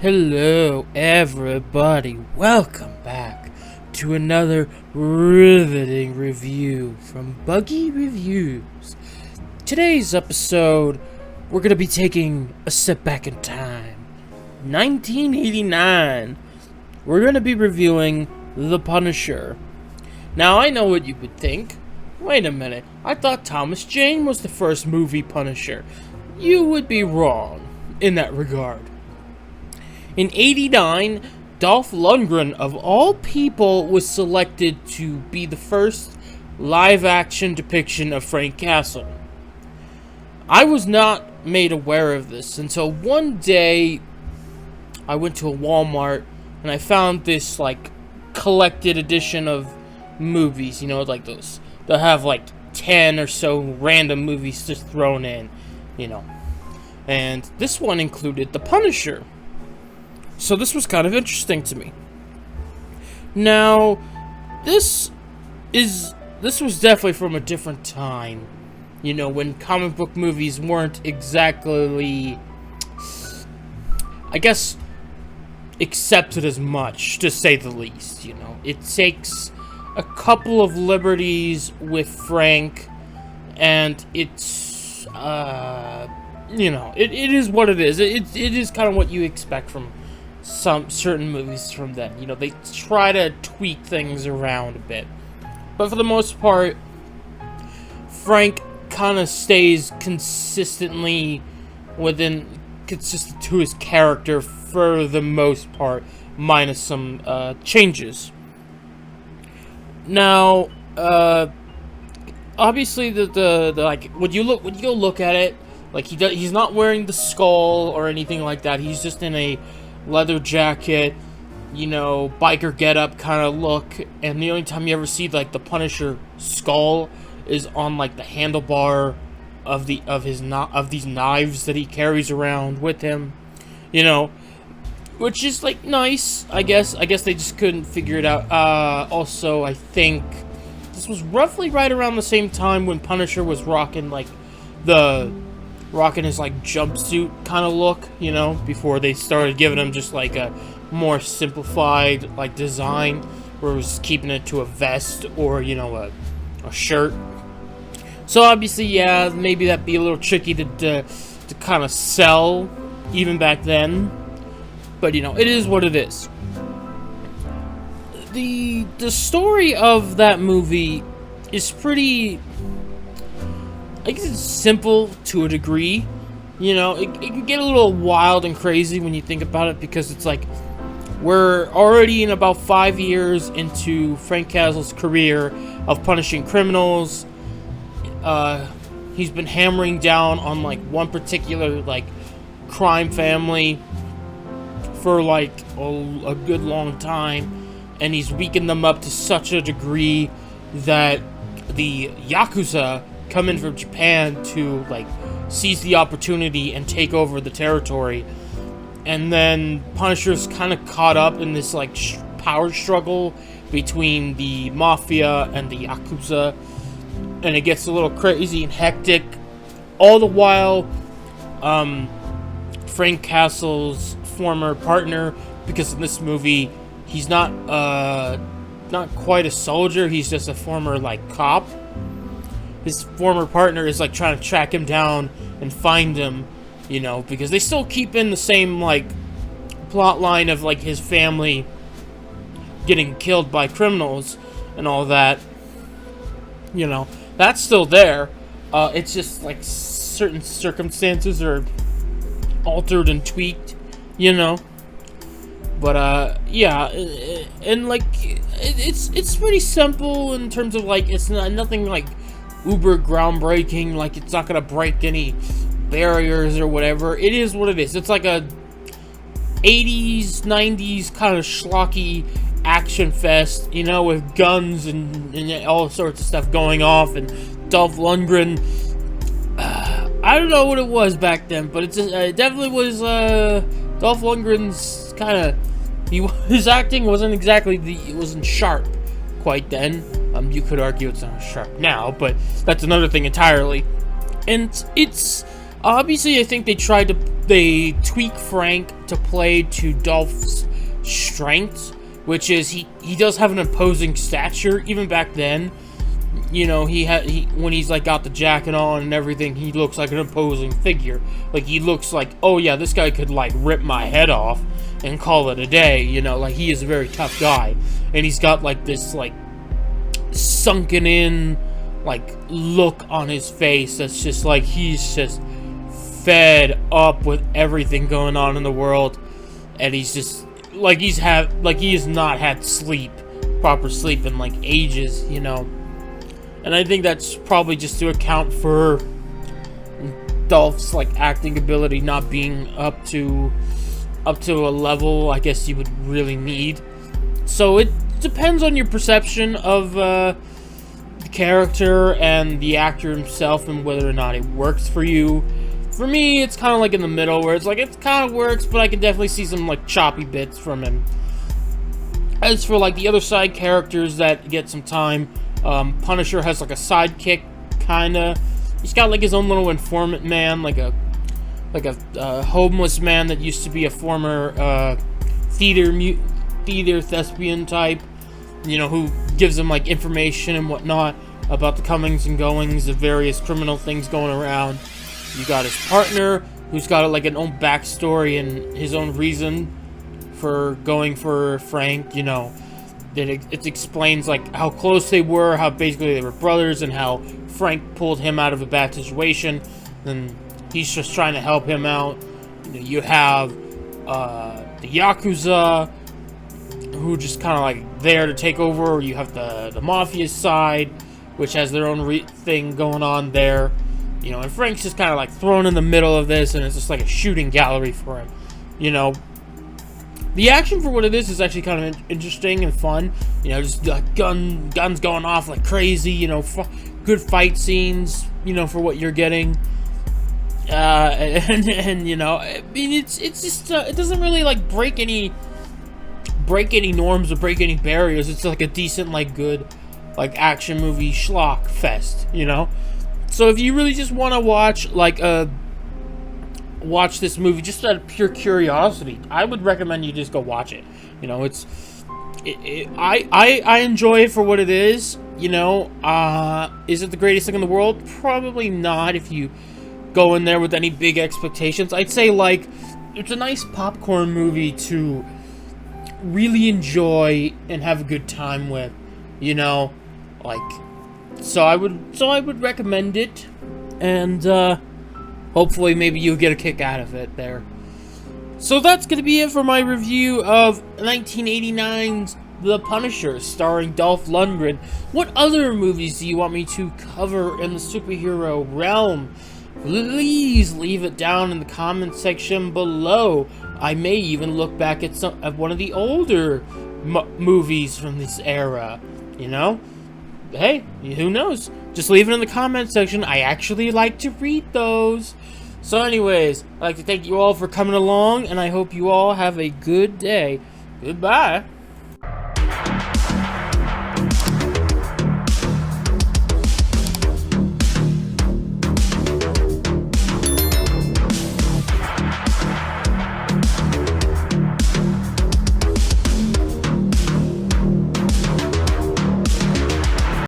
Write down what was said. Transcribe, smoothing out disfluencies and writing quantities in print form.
Hello, everybody. Welcome back to another riveting review from Buggy Reviews. Today's episode, we're going to be taking a step back in time. 1989. We're going to be reviewing The Punisher. Now, I know what you would think. Wait a minute. I thought Thomas Jane was the first movie Punisher. You would be wrong in that regard. In '89, Dolph Lundgren, of all people, was selected to be the first live-action depiction of Frank Castle. I was not made aware of this until one day I went to a Walmart and I found this, collected edition of movies, like those. They'll have, 10 or so random movies just thrown in, And this one included The Punisher. So this was kind of interesting to me. Now, this was definitely from a different time. When comic book movies weren't exactly, I guess, accepted as much, to say the least, It takes a couple of liberties with Frank, and it's, it is what it is. It is kind of what you expect from some certain movies from then. They try to tweak things around a bit. But for the most part, Frank kind of stays consistent to his character for the most part, minus some changes. Now, obviously, when you go look at it, he's not wearing the skull or anything like that. He's just in a leather jacket, biker getup kind of look, and the only time you ever see the Punisher skull is on the handlebar of these knives that he carries around with him, which is nice. I guess they just couldn't figure it out. Also, I think this was roughly right around the same time when Punisher was rocking his jumpsuit kind of look, before they started giving him just a more simplified design, where it was keeping it to a vest or a shirt. So obviously, yeah, maybe that'd be a little tricky to kind of sell even back then, but it is what it is. The story of that movie is pretty, I guess it's simple to a degree. It can get a little wild and crazy when you think about it, because it's we're already in about 5 years into Frank Castle's career of punishing criminals. He's been hammering down on one particular crime family for a good long time, and he's weakened them up to such a degree that the Yakuza come in from Japan to seize the opportunity and take over the territory. And then Punisher's kind of caught up in this power struggle between the Mafia and the Yakuza, and it gets a little crazy and hectic. All the while, Frank Castle's former partner, because in this movie he's not quite a soldier, he's just a former cop. His former partner is trying to track him down and find him, because they still keep in the same plot line of his family getting killed by criminals and all that. That's still there. It's just certain circumstances are altered and tweaked, But yeah, and it's pretty simple in terms of it's nothing uber groundbreaking, it's not gonna break any barriers or whatever. It is what it is. It's a 80s, 90s kind of schlocky action fest, with guns and all sorts of stuff going off, and Dolph Lundgren. I don't know what it was back then, but it definitely was Dolph Lundgren's kind of. His acting wasn't sharp quite then. You could argue it's not sharp now, but that's another thing entirely. And it's obviously, I think they tried to they tweak Frank to play to Dolph's strengths, which is he does have an imposing stature. Even back then, you know, when he's like got the jacket on and everything, he looks like an imposing figure. Like, he looks like, oh yeah, this guy could like rip my head off and call it a day. You know, like, he is a very tough guy, and he's got like this like sunken in like look on his face that's just like he's just fed up with everything going on in the world, and he's just like he has not had proper sleep in like ages, you know. And I think that's probably just to account for Dolph's like acting ability not being up to a level I guess you would really need. So it depends on your perception of the character and the actor himself and whether or not it works for you. For me, it's kind of like in the middle, where it's like, it kind of works, but I can definitely see some like choppy bits from him. As for like the other side characters that get some time, Punisher has like a sidekick, kinda. He's got like his own little informant man, like a homeless man that used to be a former theater thespian type, you know, who gives him like information and whatnot about the comings and goings of various criminal things going around. You got his partner, who's got like an own backstory and his own reason for going for Frank, you know. That it explains like how close they were, how basically they were brothers, and how Frank pulled him out of a bad situation, and he's just trying to help him out. You know, you have the Yakuza, who just kind of like there to take over, or you have the Mafia side, which has their own thing going on there. You know, and Frank's just kind of like thrown in the middle of this, and it's just like a shooting gallery for him. You know, the action for what it is actually kind of interesting and fun. You know, just guns going off like crazy. You know, good fight scenes. You know, for what you're getting. And you know, I mean, it's just it doesn't really like break any norms or break any barriers. It's like a decent, like, good, like, action movie schlock fest. You know. So if you really just want to watch watch this movie just out of pure curiosity, I would recommend you just go watch it. You know, I enjoy it for what it is. You know, is it the greatest thing in the world? Probably not. If you go in there with any big expectations, I'd say like it's a nice popcorn movie to really enjoy and have a good time with. You know, like. So I would recommend it, and hopefully maybe you'll get a kick out of it there. So that's going to be it for my review of 1989's The Punisher, starring Dolph Lundgren. What other movies do you want me to cover in the superhero realm? Please leave it down in the comment section below. I may even look back at one of the older movies from this era, you know? Hey, who knows? Just leave it in the comment section. I actually like to read those. So anyways, I'd like to thank you all for coming along, and I hope you all have a good day. Goodbye.